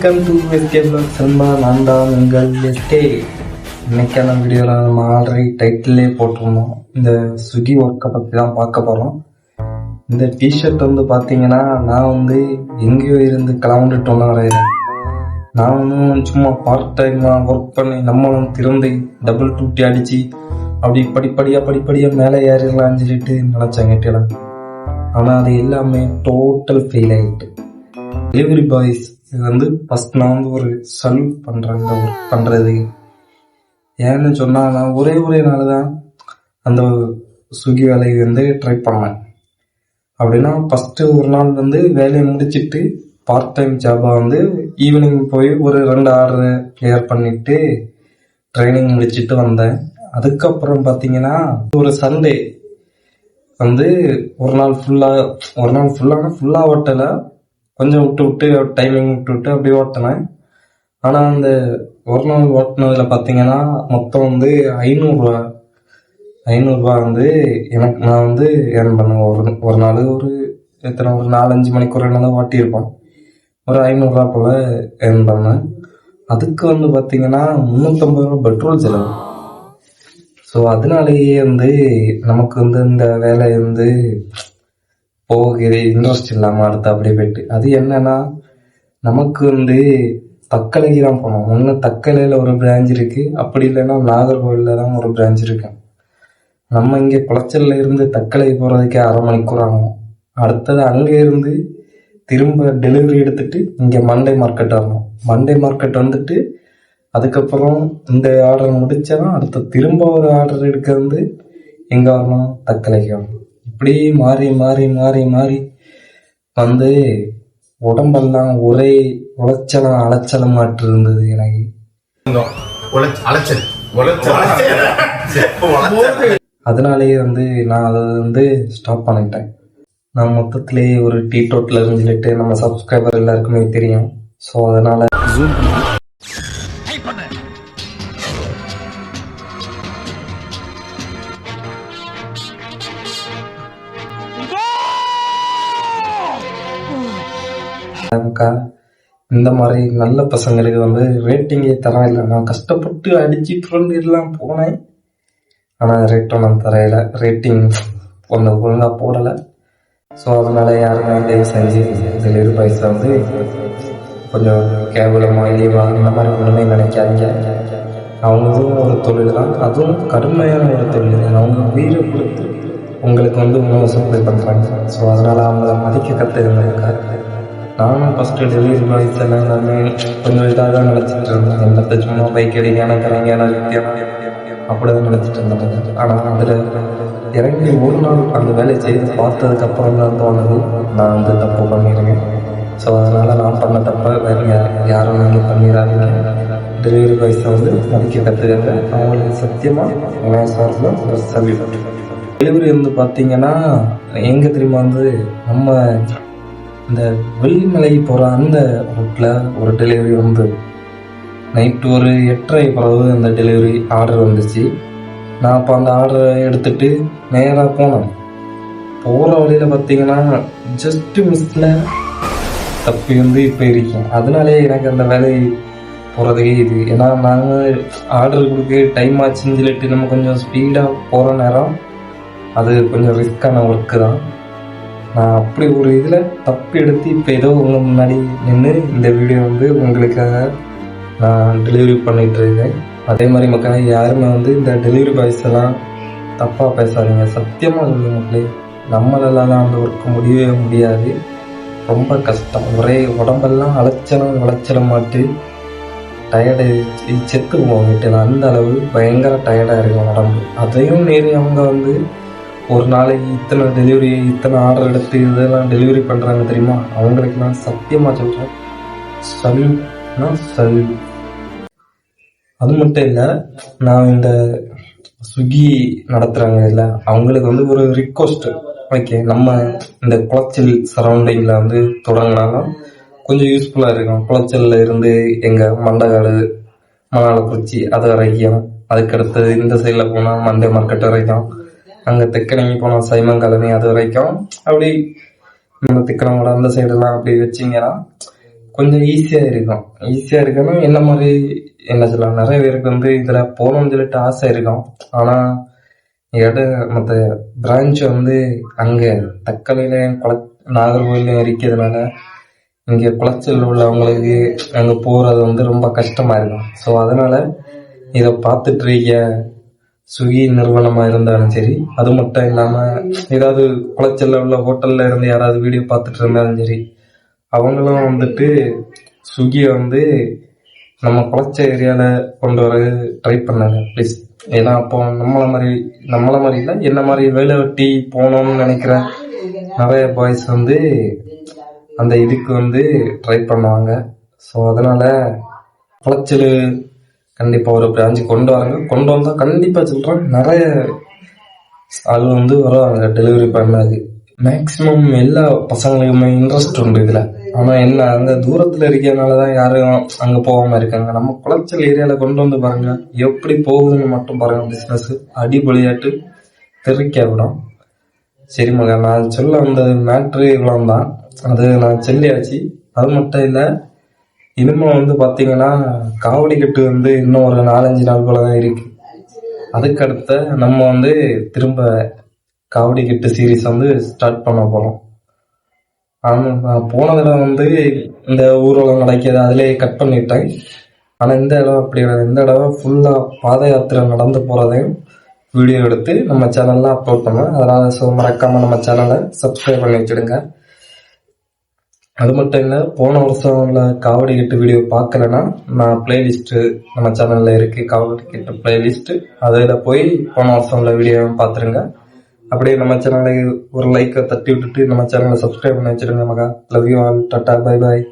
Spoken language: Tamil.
Welcome to SK black cinema. நான் தான் உங்கள் எஸ்கே. இன்னைக்கான வீடியோவில் நம்ம ஆல்ரெடி டைட்டிலே போட்டிருந்தோம். இந்த ஸ்விக்கி ஒர்க்கை பற்றி தான் பார்க்க போகிறோம். இந்த டிஷர்ட் வந்து பார்த்தீங்கன்னா நான் வந்து எங்கேயோ இருந்து கிளம்பிட்டோன்னு வரைகிறேன். நான் வந்து சும்மா பார்ட் டைமாக ஒர்க் பண்ணி நம்மளும் திரும்பி டபுள் டூட்டி அடித்து அப்படி படிப்படியாக மேலே ஏறிடலாம்னு சொல்லிட்டு நினச்சேன் கேட்டலாம். ஆனால் அது எல்லாமே டோட்டல் ஃபெயில் ஆகிட்டு. டெலிவரி பாய்ஸ் இது வந்து ஃபஸ்ட் நான் வந்து ஒரு சல்யூட் பண்ணுறேன் இந்த ஒர்க் பண்ணுறது. ஏன்னு சொன்னால் நான் ஒரே நாள் தான் அந்த ஸ்விக்கி வேலையை வந்து ட்ரை பண்ணேன். அப்படின்னா ஃபஸ்ட்டு ஒரு நாள் வந்து வேலையை முடிச்சுட்டு பார்ட் டைம் ஜாபாக வந்து ஈவினிங் போய் ஒரு 2 ஆர்டரு கிளியர் பண்ணிவிட்டு ட்ரைனிங் முடிச்சுட்டு வந்தேன். அதுக்கப்புறம் பார்த்தீங்கன்னா ஒரு சண்டே வந்து ஒரு நாள் ஃபுல்லாக ஓட்டலை, கொஞ்சம் விட்டு டைமிங் விட்டு அப்படியே ஓட்டினேன். ஆனால் அந்த ஒரு நாள் ஓட்டினதில் பார்த்தீங்கன்னா மொத்தம் வந்து 500 வந்து எனக்கு நான் வந்து ஏர்ன் பண்ணேன். ஒரு நாள் ஒரு 4-5 மணிக்கூர் என்ன தான் ஓட்டியிருப்பேன். ஒரு 500 போல் ஏர்ன் பண்ணேன். அதுக்கு வந்து பார்த்தீங்கன்னா 350 பெட்ரோல் செலவு. ஸோ அதனாலேயே வந்து நமக்கு வந்து இந்த வேலை வந்து போகுது இன்ட்ரெஸ்ட் இல்லாமல் அடுத்து அப்படியே போயிட்டு. அது என்னன்னா நமக்கு வந்து தக்கலைக்கு தான் போனோம். ஒன்று தக்கலையில் ஒரு பிரான்ச் இருக்குது, அப்படி இல்லைன்னா நாகர்கோவிலில் தான் ஒரு பிரான்ச் இருக்கு. நம்ம இங்கே குளச்சல்ல இருந்து தக்கலை போகிறதுக்கே 1/2 மணிக்கூர் ஆகும். அடுத்தது அங்கே இருந்து திரும்ப டெலிவரி எடுத்துட்டு இங்கே மண்டே மார்க்கெட் வரணும். மண்டே மார்க்கெட் வந்துட்டு அதுக்கப்புறம் இந்த ஆர்டர் முடிச்சா அடுத்த திரும்ப ஒரு ஆர்டர் எடுக்க வந்து எங்கே வரணும், தக்கலைக்கு வரணும். இப்படி மாறி வந்து உடம்பெல்லாம் ஒரே அலைச்சலம் மாட்டு இருந்தது எனக்கு. அதனாலேயே வந்து நான் அதை வந்து ஸ்டாப் பண்ணிட்டேன். நான் மொத்தத்திலேயே ஒரு டீ டோட்டில் இருந்துட்டு நம்ம சப்ஸ்கிரைபர் எல்லாருக்குமே தெரியும். ஸோ அதனால இந்த மாதிரி நல்ல பசங்களுக்கு வந்து ரேட்டிங்கே தரையில. நான் கஷ்டப்பட்டு அடிச்சு புரண்டிடலாம் போனேன், ஆனால் ரேட்டும் நான் தரையில ரேட்டிங் ஒழுங்காக போடலை. ஸோ அதனால யாருமே தயவு செஞ்சு டெலிவரி பாய்ஸில் வந்து கொஞ்சம் கேவலமாக இழிவாக இந்த மாதிரி ஒன்றுமே நினைக்காதீங்க. அவங்களும் ஒரு தொழில் தான், அதுவும் கடுமையான ஒரு தொழில் தான். அவங்க உயிரை கொடுத்து உங்களுக்கு வந்து உணவு சப்ளை பண்ணுறாங்க. ஸோ அதனால் அவங்கள மதிக்க கற்றுருந்தாங்க. நானும் ஃபஸ்ட்டு டெலிவரி பாய்ஸ் எல்லாமே கொஞ்சம் இதாக தான் நினச்சிட்டு இருந்தேன். எல்லாத்த சும்மா பைக் அடிக்கான கலைஞான அப்படி தான் நினச்சிட்டு இருந்தேன். ஆனால் அதில் இறங்கி ஒரு நாள் அந்த வேலையை செய்து பார்த்ததுக்கப்புறம் தான் தோணுது நான் வந்து தப்பு பண்ணிடுவேன். ஸோ அதனால் நான் பண்ண தப்பை வேறு யாரும் நீங்கள் பண்ணிடாதீங்க. டெலிவரி பாய்ஸை வந்து மதிக்க கற்றுக்காங்க. அவங்களுக்கு சத்தியமாக உணவு சார்பில் ஒரு சல்யூட். டெலிவரி வந்து பார்த்திங்கன்னா எங்கே தெரியுமா வந்து நம்ம இந்த வெள்ளிமலை போகிற அந்த ரூட்டில் ஒரு டெலிவரி வந்து நைட்டு ஒரு 8:30 பிறகு அந்த டெலிவரி ஆர்டர் வந்துச்சு. நான் அப்போ அந்த ஆர்டரை எடுத்துகிட்டு நேராக போனேன். போகிற வழியில் பார்த்தீங்கன்னா ஜஸ்ட்டு மிஸ்ஸில் தப்பி வந்து இப்போ இருக்கேன். அதனாலே எனக்கு அந்த வேலை போகிறதுக்கே இது. ஏன்னா நாங்கள் ஆர்டர் கொடுக்க டைம் ஆச்சுன்னு சொல்லிட்டு நம்ம கொஞ்சம் ஸ்பீடாக போகிற நேரம் அது கொஞ்சம் ரிஸ்க்கான ஒர்க்கு தான். நான் அப்படி ஒரு இதில் தப்பு எடுத்து இப்போ ஏதோ உங்கள் முன்னாடி நின்று இந்த வீடியோ வந்து உங்களுக்காக நான் டெலிவரி பண்ணிகிட்டு இருக்கேன். அதே மாதிரி மக்கள் யாருமே வந்து இந்த டெலிவரி பாய்ஸ் எல்லாம் தப்பாக பேசாதீங்க. சத்தியமாக சொல்லுங்க மக்களே, நம்மளால அந்த ஒர்க்கு முடியவே முடியாது. ரொம்ப கஷ்டம். ஒரே உடம்பெல்லாம் அலைச்சலம் மாட்டு டயர்டு செத்து போகிட்டு அந்த அளவு பயங்கர டயர்டாக இருக்கும் உடம்பு. அதையும் மீறி அவங்க வந்து ஒரு நாளைக்கு இத்தனை டெலிவரி இத்தனை ஆர்டர் எடுத்து இதெல்லாம் டெலிவரி பண்ணுறாங்க தெரியுமா. அவங்களுக்கு நான் சத்தியமாக சொல்கிறேன், சல்யூட். அது மட்டும் இல்லை, நான் இந்த ஸ்விக்கி நடத்துகிறாங்க இல்லை, அவங்களுக்கு வந்து ஒரு ரிக்வஸ்ட்டு. ஓகே, நம்ம இந்த குளச்சல் சரௌண்டிங்கில் வந்து தொடங்கினாலும் கொஞ்சம் யூஸ்ஃபுல்லாக இருக்கும். குளச்சலில் இருந்து எங்கள் மண்டகாடு மணாலக்குறிச்சி அது வரைக்கும், அதுக்கடுத்தது இந்த சைடில் போனால் மண்டே மார்க்கெட் வரைக்கும், அங்கே தெக்கனங்கி போனோம் சைமன் காலனி அது வரைக்கும், அப்படி நம்ம திக்கனோட அந்த சைடெல்லாம் அப்படி வச்சிங்கன்னா கொஞ்சம் ஈஸியாக இருக்குன்னா என்ன மாதிரி என்ன சொல்லலாம், நிறைய பேருக்கு வந்து இதில் போகணும்னு சொல்லிட்டு ஆசை இருக்கும். ஆனால் மற்ற பிரான்ச் வந்து அங்கே தக்கலையிலையும் நாகர்கோவிலையும் இருக்கிறதுனால இங்கே குளச்சல் உள்ளவங்களுக்கு அங்கே போகிறது வந்து ரொம்ப கஷ்டமாக இருக்கும். ஸோ அதனால் இதை பார்த்துட்டு இருக்க ஸ்விக்கி நிறுவனமாக இருந்தாலும் சரி, அது மட்டும் இல்லாமல் ஏதாவது குளச்சல்ல உள்ள ஹோட்டலில் இருந்து யாராவது வீடியோ பார்த்துட்டு இருந்தாலும் சரி, அவங்களும் வந்துட்டு ஸ்விக்கியை வந்து நம்ம குளச்ச ஏரியாவில் கொண்டு வர ட்ரை பண்ணாங்க ப்ளீஸ். ஏன்னா அப்போ நம்மளை மாதிரி இல்லை, என்ன மாதிரி வேலை வெட்டி போகணும்னு நினைக்கிற நிறைய பாய்ஸ் வந்து அந்த இதுக்கு வந்து ட்ரை பண்ணுவாங்க. ஸோ அதனால குளச்சல் கண்டிப்பாக ஒரு பிரான்ச்சு கொண்டு வந்தால் கண்டிப்பாக சொல்கிறேன் நிறைய ஆள் வந்து வருவாங்க டெலிவரி பண்ணது. மேக்ஸிமம் எல்லா பசங்களுக்குமே இன்ட்ரெஸ்ட் உண்டு இதில். ஆனால் என்ன, அங்கே தூரத்தில் இருக்கிறதுனால தான் யாரும் அங்கே போகாமல் இருக்காங்க. நம்ம குளச்சல் ஏரியாவில் கொண்டு வந்து பாருங்க, எப்படி போகுதுன்னு மட்டும் பாருங்க. பிஸ்னஸ் அடிபொலியாட்டு தெரிக்க விடும். சரி மகா, நான் சொல்ல வந்தது மேட்ரு இவ்வளோ தான். அது நான் சொல்லியாச்சு. அது மட்டும் இல்லை, இனிமே வந்து பார்த்தீங்கன்னா காவடி கட்டு வந்து இன்னும் ஒரு 4-5 நாள் போல தான் இருக்கு. அதுக்கடுத்த நம்ம வந்து திரும்ப காவடி கட்டு சீரீஸ் வந்து ஸ்டார்ட் பண்ண போகிறோம். ஆனால் நான் போன தடவை வந்து இந்த ஊர்வலம் நடக்கிறது அதிலே கட் பண்ணிட்டேன். ஆனால் இந்த இடம் அப்படி இந்த இடம் ஃபுல்லாக பாத யாத்திரை நடந்து போகிறதையும் வீடியோ எடுத்து நம்ம சேனலில் அப்லோட் பண்ணுவேன். அதனால் மறக்காமல் நம்ம சேனலை சப்ஸ்கிரைப் பண்ணி வச்சுடுங்க. அது மட்டும் இல்லை, போன வருஷம் உள்ள காவடி கட்டு வீடியோ பார்க்கலன்னா நான் பிளேலிஸ்ட்டு நம்ம சேனலில் இருக்குது, காவடி கட்டு பிளேலிஸ்ட்டு. அதில் போய் போன வருஷம் உள்ள வீடியோ பார்த்துருங்க. அப்படியே நம்ம சேனலை ஒரு லைக்கை தட்டி விட்டுட்டு நம்ம சேனலை சப்ஸ்கிரைப் பண்ணி வச்சுருங்க மகா. Love you all. Tata, bye bye.